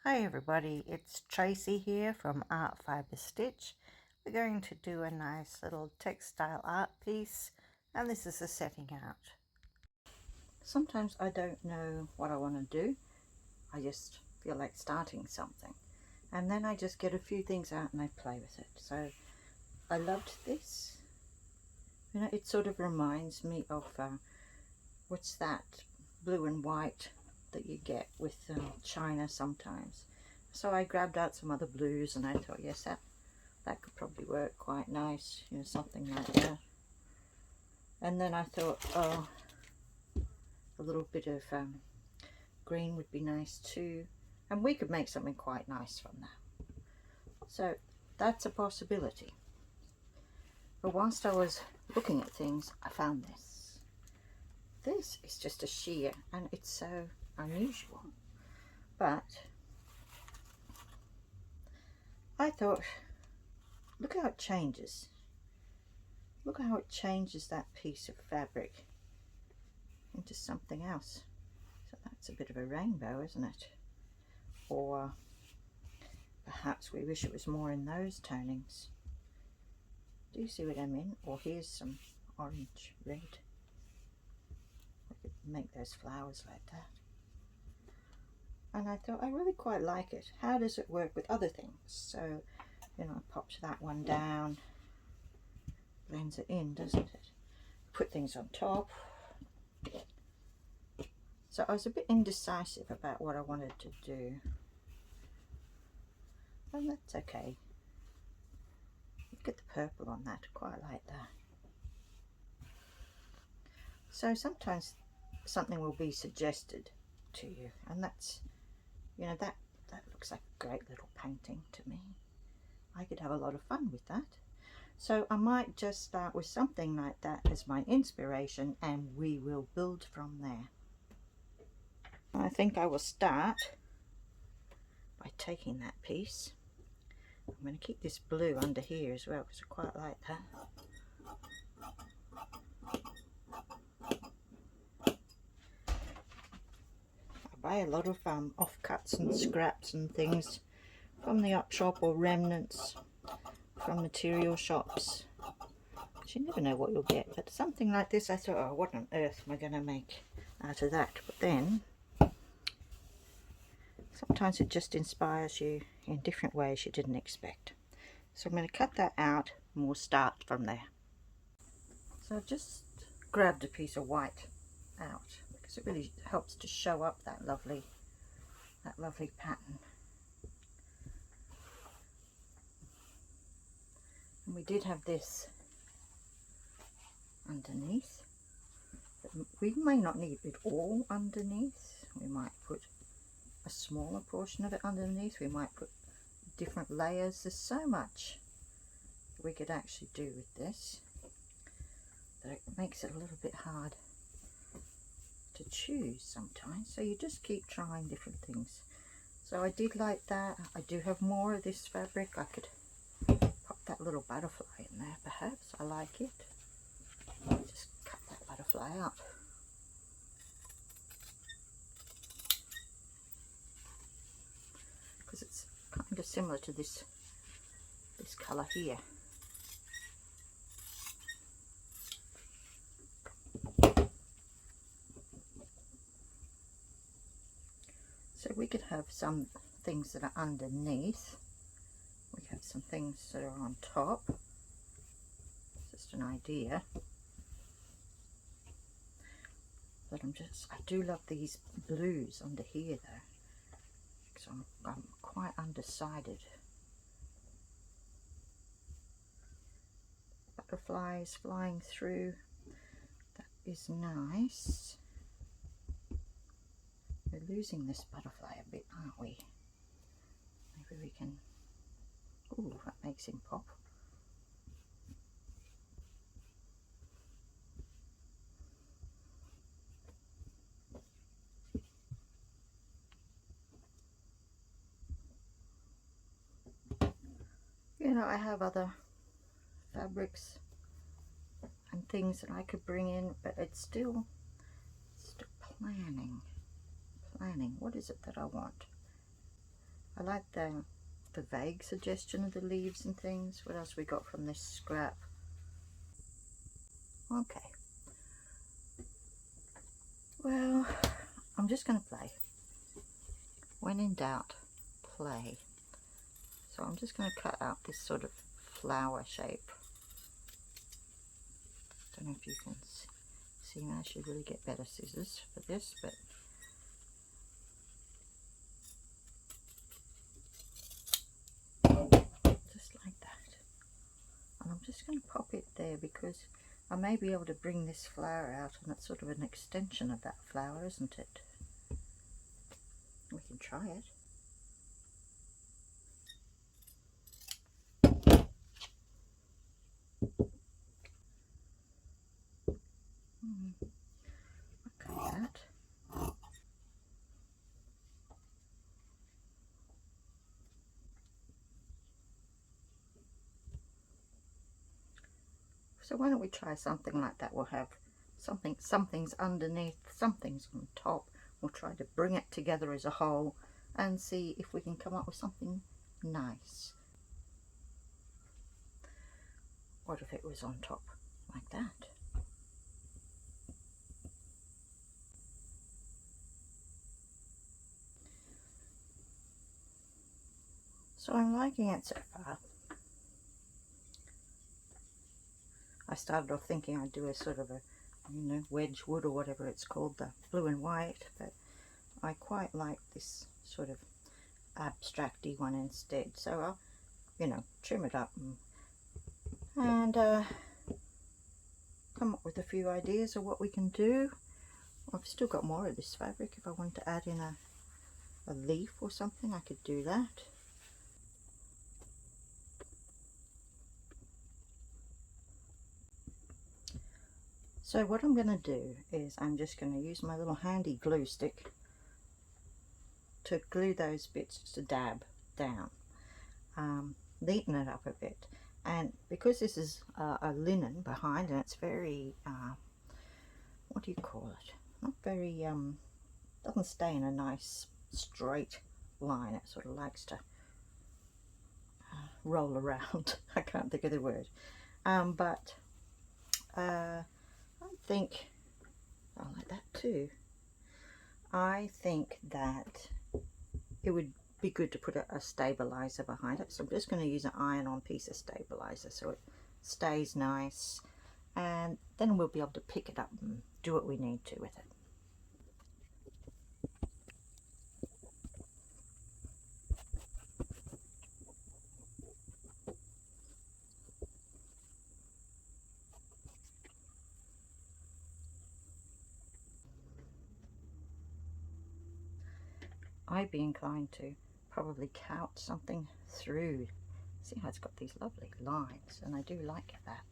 Hi everybody, it's Tracy here from Art Fiber Stitch. We're going to do a nice little textile art piece, and this is the setting out. Sometimes I don't know what I want to do. I just feel like starting something, and then I just get a few things out and I play with it. So I loved this. You know, it sort of reminds me of what's that blue and white that you get with China sometimes. So I grabbed out some other blues and I thought, yes, that could probably work quite nice, you know, something like that. And then I thought, oh, a little bit of green would be nice too, and we could make something quite nice from that. So that's a possibility. But whilst I was looking at things, I found this. This is just a sheer, and it's so unusual. But I thought, look how it changes. Look how it changes that piece of fabric into something else. So that's a bit of a rainbow, isn't it? Or perhaps we wish it was more in those tonings. Do you see what I mean? Or here's some orange, red. We could make those flowers like that. And I thought, I really quite like it. How does it work with other things? So, you know, I popped that one down. Blends it in, doesn't it? Put things on top. So I was a bit indecisive about what I wanted to do. And that's okay. Look at the purple on that, quite like that. So sometimes something will be suggested to you, and that's, you know, that looks like a great little painting to me. I could have a lot of fun with that. So I might just start with something like that as my inspiration, and we will build from there. I think I will start by taking that piece. I'm going to keep this blue under here as well because I quite like that. I buy a lot of offcuts and scraps and things from the op shop, or remnants from material shops. But you never know what you'll get. But something like this, I thought, oh, what on earth am I going to make out of that? But then sometimes it just inspires you in different ways you didn't expect. So I'm going to cut that out and we'll start from there. So I've just grabbed a piece of white out because it really helps to show up that lovely pattern. And we did have this underneath, but we may not need it all underneath. We might put a smaller portion of it underneath. We might put different layers. There's so much we could actually do with this that it makes it a little bit hard to choose sometimes. So you just keep trying different things. So I did like that. I do have more of this fabric. I could pop that little butterfly in there perhaps. I like it. Just cut that butterfly out. Because it's kind of similar to this colour here. So we could have some things that are underneath. We have some things that are on top. It's just an idea. But I do love these blues under here though, because I'm quite undecided. Butterflies flying through, that is nice. We're losing this butterfly a bit, aren't we? Maybe we can, ooh, that makes him pop. You know, I have other fabrics and things that I could bring in, but it's still planning. What is it that I want? I like the vague suggestion of the leaves and things. What else we got from this scrap? Okay. Well, I'm just going to play. When in doubt, play. So I'm just going to cut out this sort of flower shape. Don't know if you can see. I should really get better scissors for this, but just like that. And I'm just going to pop it there because I may be able to bring this flower out, and it's sort of an extension of that flower, isn't it? We can try it. Okay, that. So why don't we try something like that? We'll have something's underneath, something's on top. We'll try to bring it together as a whole and see if we can come up with something nice. What if it was on top like that? So I'm liking it so far. I started off thinking I'd do a sort of a, wedge wood or whatever it's called, the blue and white, but I quite like this sort of abstracty one instead. So I'll, trim it up and come up with a few ideas of what we can do. I've still got more of this fabric. If I wanted to add in a leaf or something, I could do that. So what I'm going to do is I'm just going to use my little handy glue stick to glue those bits, just to dab down, neaten it up a bit. And because this is a linen behind, and it's very, what do you call it? Not very, doesn't stay in a nice straight line. It sort of likes to roll around. I can't think of the word. But I think I like that too. I think that it would be good to put a stabilizer behind it. So I'm just going to use an iron-on piece of stabilizer so it stays nice, and then we'll be able to pick it up and do what we need to with it. I'd be inclined to probably count something through. See how it's got these lovely lines, and I do like that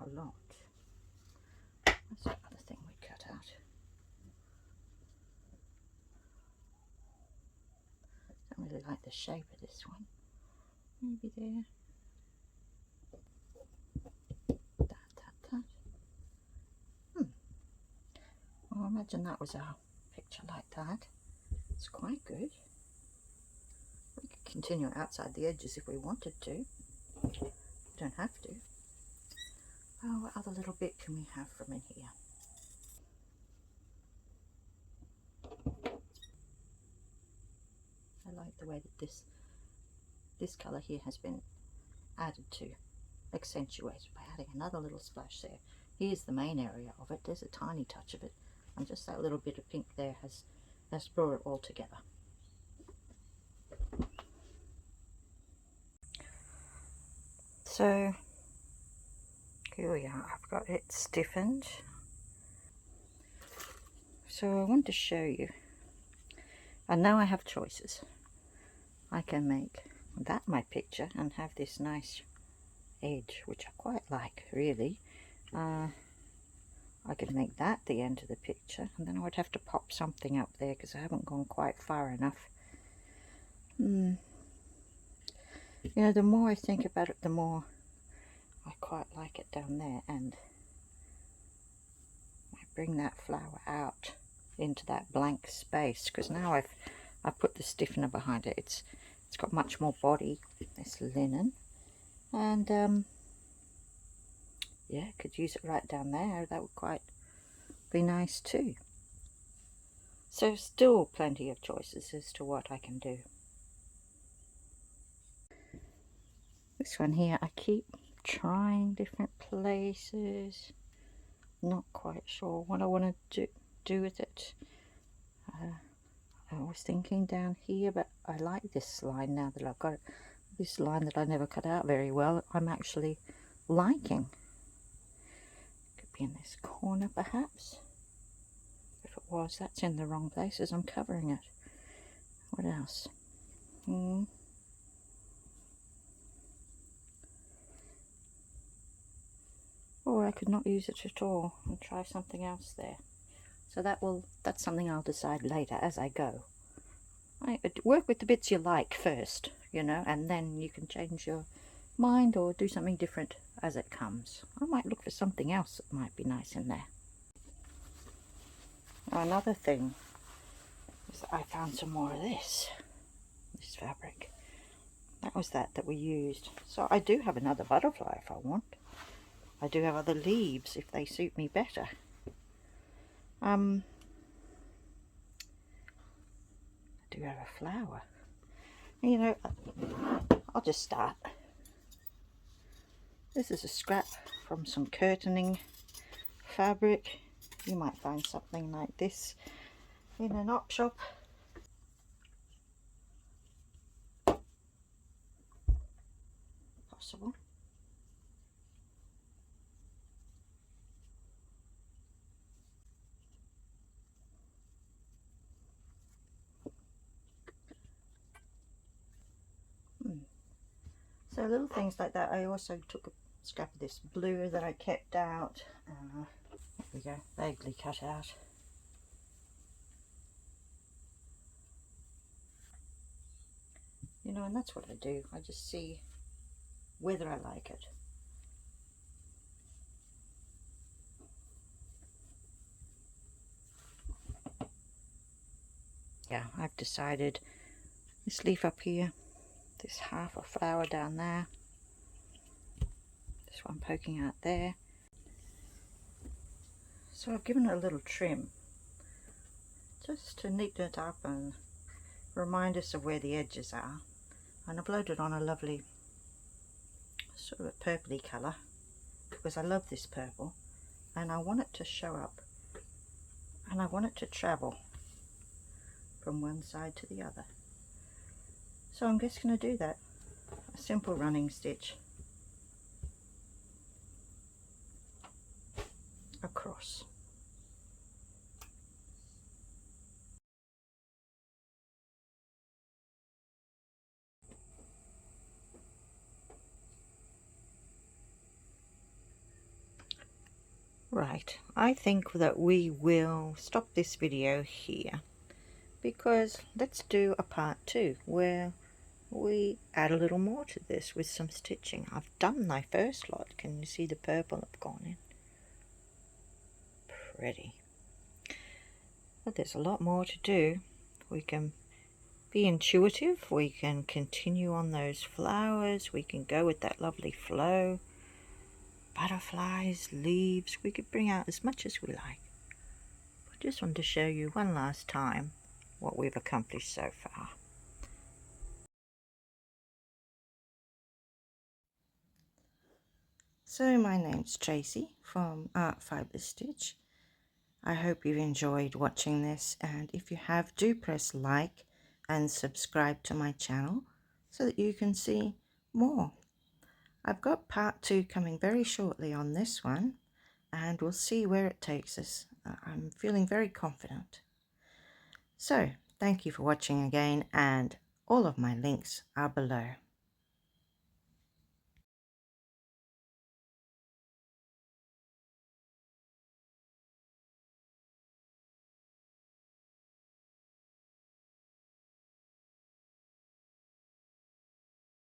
a lot. That's the other thing we cut out. Don't really like the shape of this one. Maybe there. That. Well, imagine that was our picture like that. It's quite good. We could continue outside the edges if we wanted to. We don't have to. Oh, what other little bit can we have from in here? I like the way that this colour here has been added to, accentuated by adding another little splash there. Here's the main area of it. There's a tiny touch of it, and just that little bit of pink there has brought it all together. So here we are. I've got it stiffened. So I want to show you, and now I have choices. I can make that my picture and have this nice edge, which I quite like, really. I could make that the end of the picture, and then I would have to pop something up there because I haven't gone quite far enough. The more I think about it, the more I quite like it down there, and I bring that flower out into that blank space, because now I put the stiffener behind it. It's got much more body, this linen, and yeah, could use it right down there. That would quite be nice too. So still plenty of choices as to what I can do. This one here, I keep trying different places. Not quite sure what I want to do with it. I was thinking down here, but I like this line now that I've got it. This line that I never cut out very well, I'm actually liking. Could be in this corner perhaps. If it was, that's in the wrong place as I'm covering it. What else? Or I could not use it at all and try something else there. So that's something I'll decide later as I go. Work with the bits you like first, you know, and then you can change your mind or do something different as it comes. I might look for something else that might be nice in there. Another thing is that I found some more of this fabric. That was that we used. So I do have another butterfly if I want. I do have other leaves if they suit me better. I do have a flower. You know, I'll just start. This is a scrap from some curtaining fabric. You might find something like this in an op shop. Possible. So little things like that. I also took a scrap of this blue that I kept out. There we go, vaguely cut out. You know, and that's what I do. I just see whether I like it. Yeah, I've decided this leaf up here, this half a flower down there, this one poking out there. So I've given it a little trim just to neaten it up and remind us of where the edges are. And I've loaded on a lovely sort of a purpley colour because I love this purple and I want it to show up and I want it to travel from one side to the other. So I'm just going to do that. A simple running stitch across. Right, I think that we will stop this video here because let's do a part 2 where we add a little more to this with some stitching. I've done my first lot. Can you see the purple I've gone in? Pretty. But there's a lot more to do. We can be intuitive, we can continue on those flowers, we can go with that lovely flow, butterflies, leaves, we could bring out as much as we like. I just wanted to show you one last time what we've accomplished so far. So my name's Tracey from Art Fiber Stitch. I hope you've enjoyed watching this, and if you have, do press like and subscribe to my channel so that you can see more. I've got part 2 coming very shortly on this one, and we'll see where it takes us. I'm feeling very confident. So thank you for watching again, and all of my links are below.